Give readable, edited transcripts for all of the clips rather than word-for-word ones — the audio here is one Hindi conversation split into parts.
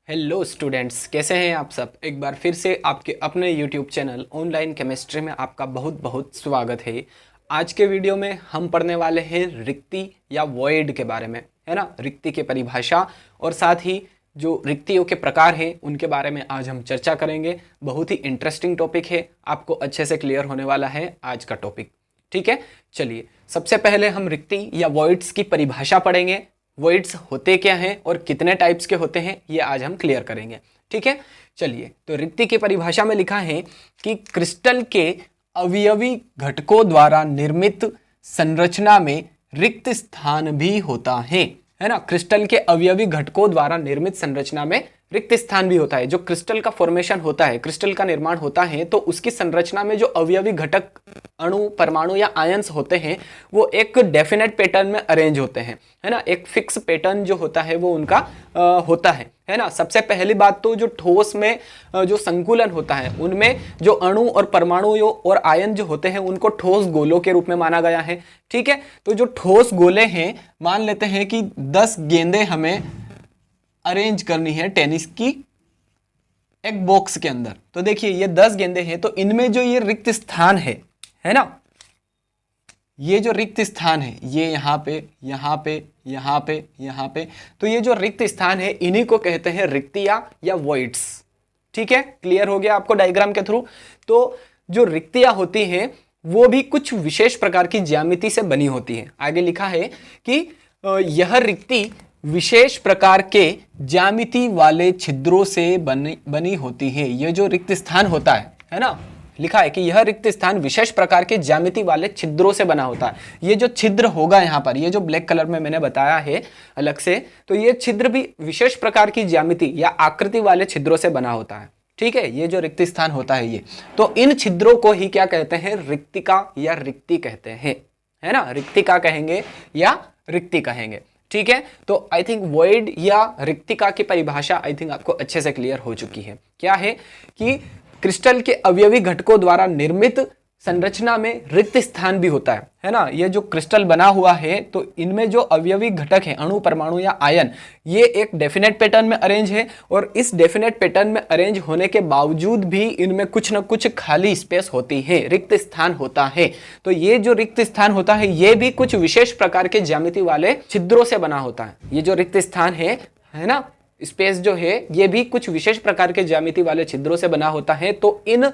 हेलो स्टूडेंट्स, कैसे हैं आप सब। एक बार फिर से आपके अपने यूट्यूब चैनल ऑनलाइन केमिस्ट्री में आपका बहुत बहुत स्वागत है। आज के वीडियो में हम पढ़ने वाले हैं रिक्ति या वॉइड के बारे में, है ना। रिक्ति की परिभाषा और साथ ही जो रिक्तियों के प्रकार हैं उनके बारे में आज हम चर्चा करेंगे। बहुत ही इंटरेस्टिंग टॉपिक है, आपको अच्छे से क्लियर होने वाला है आज का टॉपिक। ठीक है, चलिए सबसे पहले हम रिक्ति या वॉइड्स की परिभाषा पढ़ेंगे। वॉइड्स होते क्या हैं और कितने टाइप्स के होते हैं ये आज हम क्लियर करेंगे। ठीक है, चलिए तो रिक्ति की परिभाषा में लिखा है कि क्रिस्टल के अवयवी घटकों द्वारा निर्मित संरचना में रिक्त स्थान भी होता है ना। क्रिस्टल के अवयवी घटकों द्वारा निर्मित संरचना में रिक्त स्थान भी होता है। जो क्रिस्टल का फॉर्मेशन होता है, क्रिस्टल का निर्माण होता है, तो उसकी संरचना में जो अवयवी घटक अणु, परमाणु या आयंस होते हैं वो एक डेफिनेट पैटर्न में अरेंज होते हैं, है ना। एक फिक्स पैटर्न जो होता है वो उनका होता है ना। सबसे पहली बात तो जो ठोस में जो संकुलन होता है उनमें जो अणु और परमाणु और आयन जो होते हैं उनको ठोस गोलों के रूप में माना गया है। ठीक है, तो जो ठोस गोले हैं, मान लेते हैं कि 10 गेंदें हमें अरेंज करनी है टेनिस की एक बॉक्स के अंदर। तो देखिए ये 10 गेंदें हैं, तो इनमें जो ये रिक्त स्थान है ना, ये जो रिक्त स्थान है ये यहाँ पे, यहाँ पे, यहाँ पे, यहाँ पे, तो ये जो रिक्त स्थान है इन्हीं को कहते हैं रिक्तियां या वॉइड्स। ठीक है, क्लियर हो गया आपको डायग्राम के थ्रू। तो जो रिक्तियां होती हैं वो भी कुछ विशेष प्रकार की ज्यामिति से बनी होती है। आगे लिखा है कि यह रिक्ति विशेष प्रकार के ज्यामिति वाले छिद्रों से बनी होती है। ये जो रिक्त स्थान होता है ना, लिखा है कि यह रिक्त स्थान विशेष प्रकार के ज्यामिति वाले छिद्रों से बना होता है। ये जो छिद्र होगा यहाँ पर, ये जो ब्लैक कलर में मैंने बताया है अलग से, तो ये छिद्र भी विशेष प्रकार की ज्यामिति या आकृति वाले छिद्रों से बना होता है। ठीक है, ये जो रिक्त स्थान होता है ये, तो इन छिद्रों को ही क्या कहते हैं, रिक्तिका या रिक्ति कहते हैं, है ना। रिक्तिका कहेंगे या रिक्ति कहेंगे। ठीक है, तो आई थिंक वॉइड या रिक्तिका की परिभाषा आई थिंक आपको अच्छे से क्लियर हो चुकी है। क्या है कि क्रिस्टल के अवयवी घटकों द्वारा निर्मित संरचना में रिक्त स्थान भी होता है ना। ये जो क्रिस्टल बना हुआ है तो इनमें जो अवयवी घटक है, अणु, परमाणु या आयन, ये एक डेफिनेट पैटर्न में अरेंज है और इस डेफिनेट पैटर्न में अरेंज होने के बावजूद भी इनमें कुछ ना कुछ खाली स्पेस होती है, रिक्त स्थान होता है। तो ये जो रिक्त स्थान होता है ये भी कुछ विशेष प्रकार के ज्यामिति वाले छिद्रों से बना होता है। ये जो रिक्त स्थान है ना, स्पेस जो है ये भी कुछ विशेष प्रकार के ज्यामिति वाले छिद्रों से बना होता है। तो इन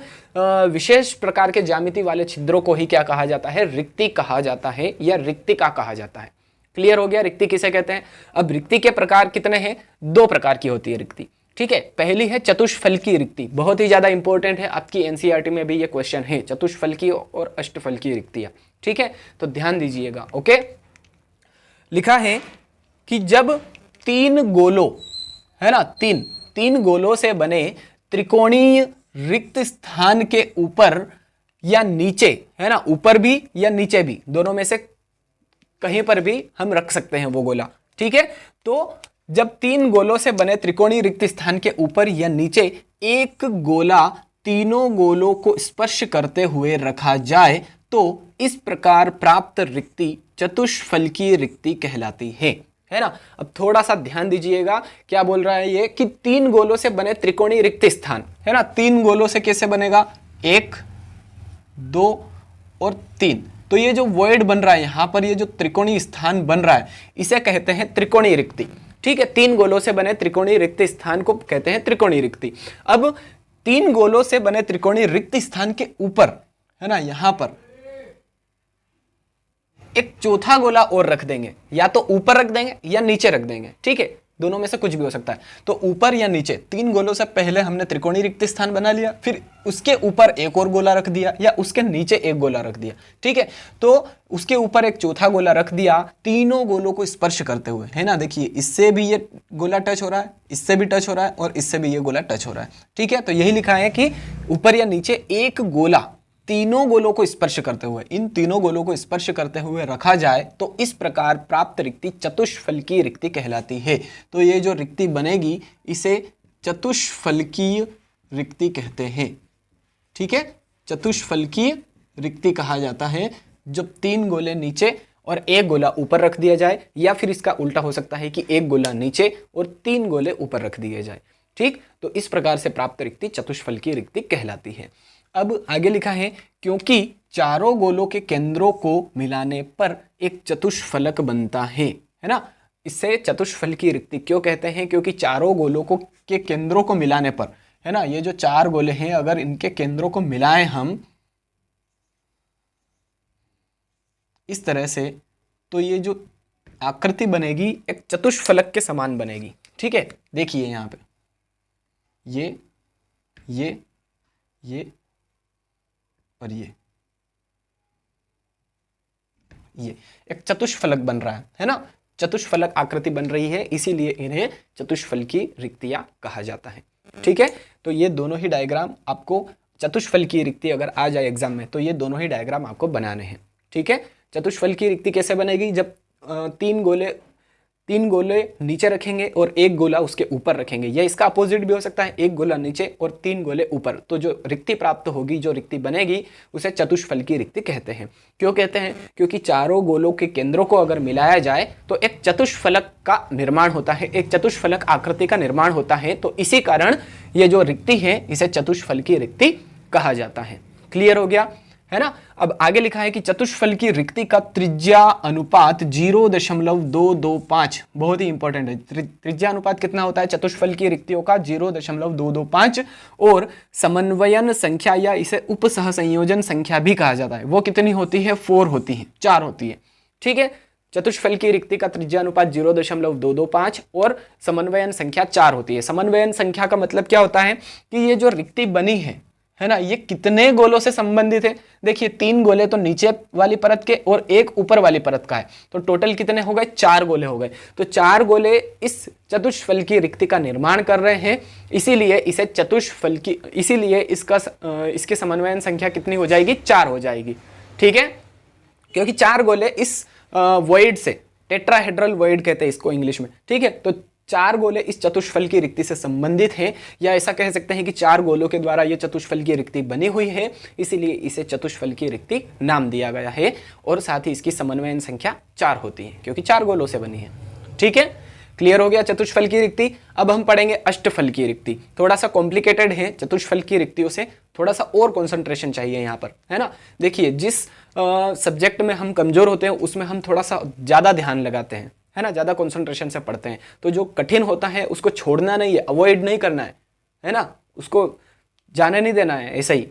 विशेष प्रकार के ज्यामिति वाले छिद्रों को ही क्या कहा जाता है, रिक्ति कहा जाता है या रिक्तिका कहा जाता है। क्लियर हो गया रिक्ति किसे कहते हैं। अब रिक्ति के प्रकार कितने हैं, 2 प्रकार की होती है रिक्ति। ठीक है, पहली है चतुष्फलकी रिक्ति, बहुत ही ज्यादा इंपॉर्टेंट है, आपकी एनसीईआरटी में भी ये क्वेश्चन है, चतुष्फलकी और अष्टफलकी रिक्तियां। ठीक है, तो ध्यान दीजिएगा। ओके, लिखा है कि जब 3 गोलों, है ना, तीन गोलों से बने त्रिकोणीय रिक्त स्थान के ऊपर या नीचे, है ना, ऊपर भी या नीचे भी, दोनों में से कहीं पर भी हम रख सकते हैं वो गोला। ठीक है, तो जब 3 गोलों से बने त्रिकोणीय रिक्त स्थान के ऊपर या नीचे एक गोला तीनों गोलों को स्पर्श करते हुए रखा जाए तो इस प्रकार प्राप्त रिक्ति चतुष्फलकीय रिक्ति कहलाती है ना। अब थोड़ा सा ध्यान दीजिएगा, क्या बोल रहा है ये कि 3 गोलों से बने त्रिकोणीय रिक्त स्थान, है ना। 3 गोलों से कैसे बनेगा, 1, 2 और 3। तो ये जो वॉइड बन रहा है यहां पर, ये जो त्रिकोणीय स्थान बन रहा है इसे कहते हैं त्रिकोणीय रिक्ति। ठीक है, 3 गोलों से बने त्रिकोणीय रिक्त स्थान को कहते हैं त्रिकोणीय रिक्ति। अब 3 गोलों से बने त्रिकोणीय रिक्त स्थान के ऊपर, है ना, यहां पर एक चौथा गोला और रख देंगे, या तो ऊपर रख देंगे या नीचे रख देंगे। ठीक है, दोनों में से कुछ भी हो सकता है। तो ऊपर या नीचे, 3 गोलों से पहले हमने त्रिकोणीय रिक्त स्थान बना लिया, फिर उसके ऊपर एक और गोला रख दिया या उसके नीचे एक गोला रख दिया। ठीक है, तो उसके ऊपर एक चौथा गोला रख दिया तीनों गोलों को स्पर्श करते हुए, है ना। देखिए इससे भी ये गोला टच हो रहा है, इससे भी टच हो रहा है और इससे भी ये गोला टच हो रहा है। ठीक है, तो यही लिखा है कि ऊपर या नीचे एक गोला तीनों गोलों को स्पर्श करते हुए, इन तीनों गोलों को स्पर्श करते हुए रखा जाए तो इस प्रकार प्राप्त रिक्ति चतुष्फलकीय रिक्ति कहलाती है। तो ये जो रिक्ति बनेगी इसे चतुष्फलकीय रिक्ति कहते हैं। ठीक है, चतुष्फलकीय रिक्ति कहा जाता है जब 3 गोले नीचे और 1 गोला ऊपर रख दिया जाए, या फिर इसका उल्टा हो सकता है कि 1 गोला नीचे और 3 गोले ऊपर रख दिए जाए। ठीक, तो इस प्रकार से प्राप्त रिक्ति चतुष्फलकीय रिक्ति कहलाती है। अब आगे लिखा है क्योंकि चारों गोलों के केंद्रों को मिलाने पर एक चतुष्फलक बनता है ना। इससे चतुष्फलकीय रिक्ति क्यों कहते हैं? क्योंकि चारों गोलों को के केंद्रों को मिलाने पर, है ना, ये जो चार गोले हैं अगर इनके केंद्रों को मिलाएं हम इस तरह से, तो ये जो आकृति बनेगी एक चतुष्फलक के समान बनेगी। ठीक है, देखिए यहाँ पे ये और ये एक चतुष्फलक बन रहा है ना, चतुष्फलक आकृति बन रही है, इसीलिए इन्हें चतुष्फलकीय रिक्तियां कहा जाता है। ठीक है, तो ये दोनों ही डायग्राम आपको, चतुष्फलकीय रिक्ति अगर आ जाए एग्जाम में तो ये दोनों ही डायग्राम आपको बनाने हैं। ठीक है, चतुष्फलकीय रिक्ति कैसे बनेगी? जब तीन गोले नीचे रखेंगे और एक गोला उसके ऊपर रखेंगे, या इसका अपोजिट भी हो सकता है, एक गोला नीचे और तीन गोले ऊपर, तो जो रिक्ति प्राप्त होगी, जो रिक्ति बनेगी, उसे चतुष्फलकीय रिक्ति कहते हैं। क्यों कहते हैं? क्योंकि चारों गोलों के केंद्रों को अगर मिलाया जाए तो एक चतुष्फलक का निर्माण होता है, एक चतुष्फलक आकृति का निर्माण होता है, तो इसी कारण ये जो रिक्ति है इसे चतुष्फलकीय रिक्ति कहा जाता है। क्लियर हो गया, है ना। अब आगे लिखा है कि चतुष्फलकीय रिक्ति का त्रिज्या अनुपात 0.225, बहुत ही इंपॉर्टेंट है। त्रिज्या अनुपात कितना होता है चतुष्फलकीय रिक्तियों का? 0.225। और समन्वयन संख्या या इसे उप सहसंयोजन संख्या भी कहा जाता है, वो कितनी होती है? 4 होती है, 4 होती है। ठीक है, चतुष्फलकीय रिक्ति का त्रिज्या अनुपात 0.225 और समन्वयन संख्या 4 होती है। समन्वयन संख्या का मतलब क्या होता है कि ये जो रिक्ति बनी है ना, ये कितने गोलों से संबंधित है? देखिए 3 गोले तो नीचे वाली परत के और एक ऊपर वाली परत का है, तो टोटल कितने हो गए? 4 गोले हो गए। तो 4 गोले इस चतुष्फलकीय रिक्ति का निर्माण कर रहे हैं, इसीलिए इसे चतुष्फलकीय, इसीलिए इसकी समन्वयन संख्या कितनी हो जाएगी? 4 हो जाएगी। ठीक है, क्योंकि 4 गोले इस वॉइड से, टेट्राहेड्रल वॉइड कहते हैं इसको इंग्लिश में। ठीक है, तो 4 गोले इस चतुष्फलकीय रिक्ति से संबंधित हैं, या ऐसा कह सकते हैं कि 4 गोलों के द्वारा यह चतुष्फलकीय रिक्ति बनी हुई है, इसीलिए इसे चतुष्फलकीय रिक्ति नाम दिया गया है। और साथ ही इसकी समन्वयन संख्या 4 होती है, क्योंकि 4 गोलों से बनी है। ठीक है, क्लियर हो गया चतुष्फलकीय रिक्ति। अब हम पढ़ेंगे अष्टफलकीय रिक्ति। थोड़ा सा कॉम्प्लिकेटेड है, चतुष्फलकीय रिक्तियों से थोड़ा सा और कॉन्सेंट्रेशन चाहिए यहाँ पर, है ना। देखिए जिस सब्जेक्ट में हम कमजोर होते हैं उसमें हम थोड़ा सा ज़्यादा ध्यान लगाते हैं, है ना, ज़्यादा कंसंट्रेशन से पढ़ते हैं। तो जो कठिन होता है उसको छोड़ना नहीं है, अवॉइड नहीं करना है ना, उसको जाने नहीं देना है, ऐसे ही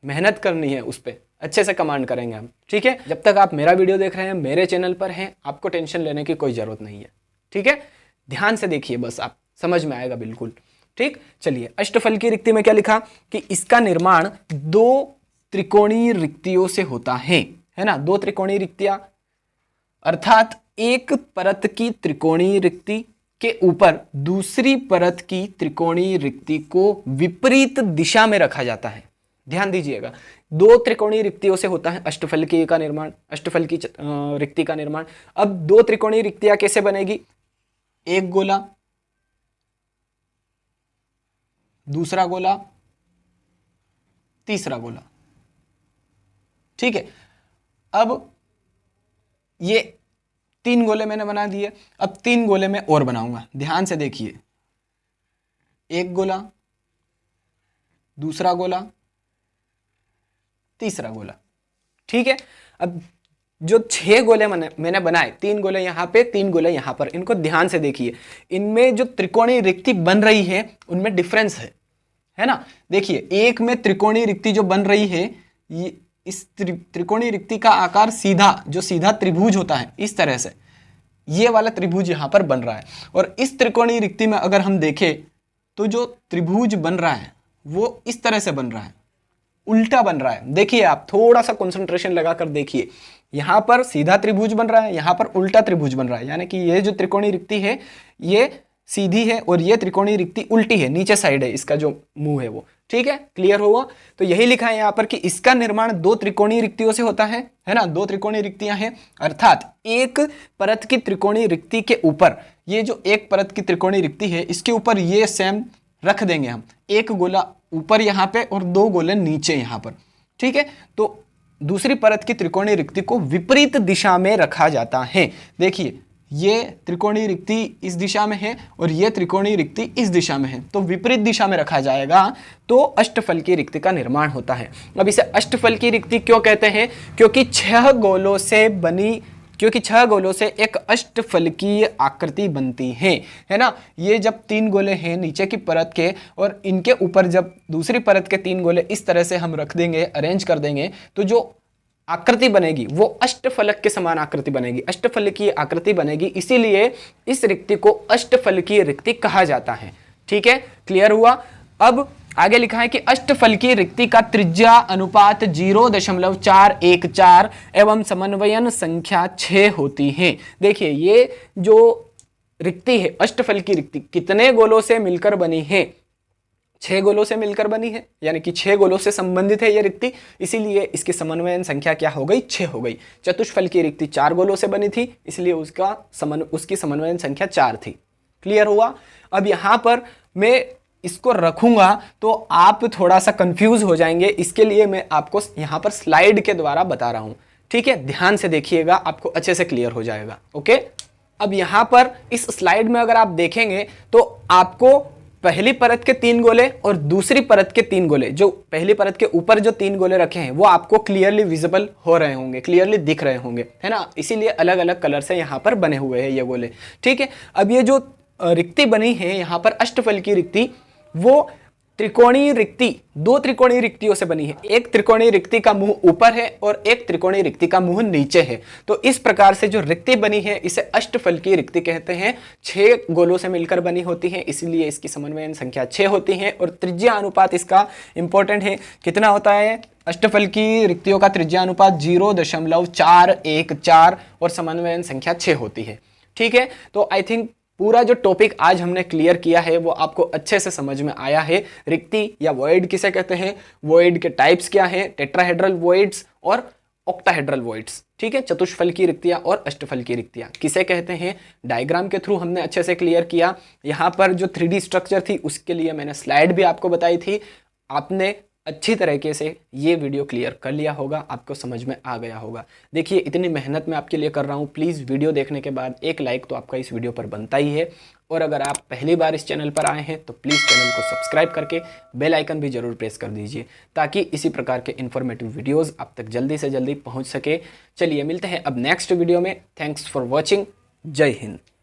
मेहनत करनी है, उस पर अच्छे से कमांड करेंगे हम। ठीक है, जब तक आप मेरा वीडियो देख रहे हैं, मेरे चैनल पर हैं, आपको टेंशन लेने की कोई ज़रूरत नहीं है। ठीक है, ध्यान से देखिए, बस आप समझ में आएगा बिल्कुल। ठीक, चलिए अष्टफलकीय रिक्ति में क्या लिखा कि इसका निर्माण 2 त्रिकोणीय रिक्तियों से होता है ना। 2 त्रिकोणीय रिक्तियां अर्थात एक परत की त्रिकोणीय रिक्ति के ऊपर दूसरी परत की त्रिकोणीय रिक्ति को विपरीत दिशा में रखा जाता है। ध्यान दीजिएगा, 2 त्रिकोणीय रिक्तियों से होता है अष्टफलकीय का निर्माण, अष्टफलकीय रिक्ति का निर्माण। अब 2 त्रिकोणीय रिक्तियां कैसे बनेगी? एक गोला, दूसरा गोला, तीसरा गोला। ठीक है, अब ये 3 गोले मैंने बना दिए, अब 3 गोले मैं और बनाऊंगा। ध्यान से देखिए, एक गोला, दूसरा गोला, तीसरा गोला। ठीक है, अब जो 6 गोले मैंने बनाए, 3 गोले यहां पे, 3 गोले यहां पर, इनको ध्यान से देखिए। इनमें जो त्रिकोणीय रिक्ति बन रही है उनमें डिफरेंस है ना। देखिए एक में त्रिकोणीय रिक्ति जो बन रही है, ये इस त्रिकोणीय रिक्ति का आकार सीधा, जो सीधा त्रिभुज होता है, इस तरह से ये वाला त्रिभुज यहां पर बन रहा है। और इस त्रिकोणीय रिक्ति में अगर हम देखें तो जो त्रिभुज बन रहा है वो इस तरह से बन रहा है, उल्टा बन रहा है। देखिए आप थोड़ा सा कंसंट्रेशन लगाकर देखिए, यहां पर सीधा त्रिभुज बन रहा है, यहां पर उल्टा त्रिभुज बन रहा है, यानी कि ये जो त्रिकोणीय रिक्ति है ये सीधी है और ये त्रिकोणीय रिक्ति उल्टी है, नीचे साइड है, इसका जो मुंह है वो। ठीक है, क्लियर हुआ। तो यही लिखा है यहाँ पर कि इसका निर्माण 2 त्रिकोणीय रिक्तियों से होता है ना। 2 त्रिकोणीय रिक्तियां हैं, अर्थात एक परत की त्रिकोणीय रिक्ति के ऊपर, ये जो एक परत की त्रिकोणीय रिक्ति है इसके ऊपर ये सेम रख देंगे हम, एक गोला ऊपर यहाँ पे और 2 गोले नीचे यहाँ पर। ठीक है, तो दूसरी परत की त्रिकोणीय रिक्ति को विपरीत दिशा में रखा जाता है। देखिए ये त्रिकोणीय रिक्ति इस दिशा में है और ये त्रिकोणीय रिक्ति इस दिशा में है, तो विपरीत दिशा में रखा जाएगा तो अष्टफलकीय रिक्ति का निर्माण होता है। अब इसे अष्टफलकीय रिक्ति क्यों कहते हैं? क्योंकि 6 गोलों से एक अष्टफलकीय आकृति बनती है ना। ये जब 3 गोले हैं नीचे की परत के और इनके ऊपर जब दूसरी परत के 3 गोले इस तरह से हम रख देंगे, अरेंज कर देंगे, तो जो आकृति बनेगी वो अष्टफलक के समान आकृति बनेगी, अष्टफलकीय आकृति बनेगी। इसीलिए इस रिक्ति को अष्टफलकीय रिक्ति कहा जाता है। ठीक है, क्लियर हुआ। अब आगे लिखा है कि अष्टफलकीय रिक्ति का त्रिज्या अनुपात 0.414 एवं समन्वयन संख्या 6 होती है। देखिए ये जो रिक्ति है अष्टफलकीय रिक्ति कितने गोलों से मिलकर बनी है? 6 गोलों से मिलकर बनी है, यानी कि 6 गोलों से संबंधित है यह रिक्ति, इसीलिए इसकी समन्वयन संख्या क्या हो गई? 6 हो गई। चतुष्फलकीय रिक्ति 4 गोलों से बनी थी, इसलिए उसकी समन्वयन संख्या 4 थी। क्लियर हुआ। अब यहां पर मैं इसको रखूंगा तो आप थोड़ा सा कंफ्यूज हो जाएंगे, इसके लिए मैं आपको यहां पर स्लाइड के द्वारा बता रहा हूं। ठीक है, ध्यान से देखिएगा, आपको अच्छे से क्लियर हो जाएगा। ओके, अब यहां पर इस स्लाइड में अगर आप देखेंगे तो आपको पहली परत के 3 गोले और दूसरी परत के 3 गोले, जो पहली परत के ऊपर जो 3 गोले रखे हैं वो आपको क्लियरली विजिबल हो रहे होंगे, क्लियरली दिख रहे होंगे, है ना। इसीलिए अलग अलग कलर से यहां पर बने हुए हैं ये गोले। ठीक है, अब ये जो रिक्ति बनी है यहां पर अष्टफलकीय रिक्ति, वो त्रिकोणीय रिक्ति 2 त्रिकोणीय रिक्तियों से बनी है। एक त्रिकोणीय रिक्ति का मुंह ऊपर है और एक त्रिकोणीय रिक्ति का मुंह नीचे है। तो इस प्रकार से जो रिक्ति बनी है इसे अष्टफलकीय रिक्ति कहते हैं। 6 गोलों से मिलकर बनी होती है, इसलिए इसकी समन्वयन संख्या 6 होती है। और त्रिज्या अनुपात इसका इंपॉर्टेंट है, कितना होता है? अष्टफलकीय रिक्तियों का त्रिज्या अनुपात 0.414 और समन्वयन संख्या 6 होती है। ठीक है, तो आई थिंक पूरा जो टॉपिक आज हमने क्लियर किया है वो आपको अच्छे से समझ में आया है। रिक्ति या वॉइड किसे कहते हैं, वॉइड के टाइप्स क्या हैं, टेट्राहेड्रल वॉइड्स और ऑक्टाहेड्रल वॉइड्स। ठीक है, चतुष्फलकीय रिक्तियां और अष्टफलकीय रिक्तियां किसे कहते हैं, डायग्राम के थ्रू हमने अच्छे से क्लियर किया। यहाँ पर जो 3D स्ट्रक्चर थी उसके लिए मैंने स्लाइड भी आपको बताई थी। आपने अच्छी तरीके से ये वीडियो क्लियर कर लिया होगा, आपको समझ में आ गया होगा। देखिए इतनी मेहनत मैं आपके लिए कर रहा हूँ, प्लीज़ वीडियो देखने के बाद एक लाइक तो आपका इस वीडियो पर बनता ही है। और अगर आप पहली बार इस चैनल पर आए हैं तो प्लीज़ चैनल को सब्सक्राइब करके बेल आइकन भी ज़रूर प्रेस कर दीजिए, ताकि इसी प्रकार के इन्फॉर्मेटिव वीडियोज़ आप तक जल्दी से जल्दी पहुँच सके। चलिए मिलते हैं अब नेक्स्ट वीडियो में। Thanks for watching. जय हिंद।